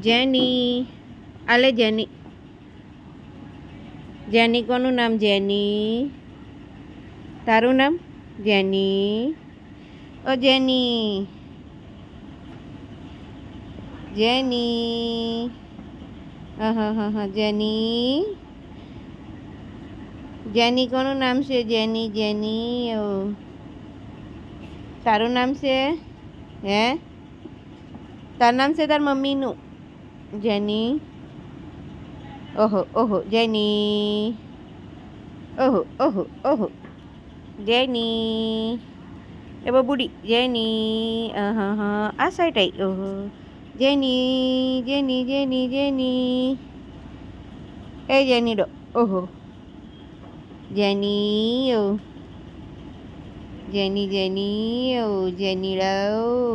જેની. આલે જેની. જેની કોનું નામ? જેની. તારું નામ? જેની. ઓ જેની. જેની. હા જેની. જેની કોનું નામ છે? જેની. જેની. ઓ તારું નામ છે? હે? તારું નામ છે તાર મમ્મીનું? જેની. ઓહો જેની. ઓહો જેની. એ બબુડી જેની. હા આ સાઈડ આવી. ઓહો જેની. જેની. એ જેની ડો. ઓહો જેની. ઓ જેની. ઓ જેની ડો.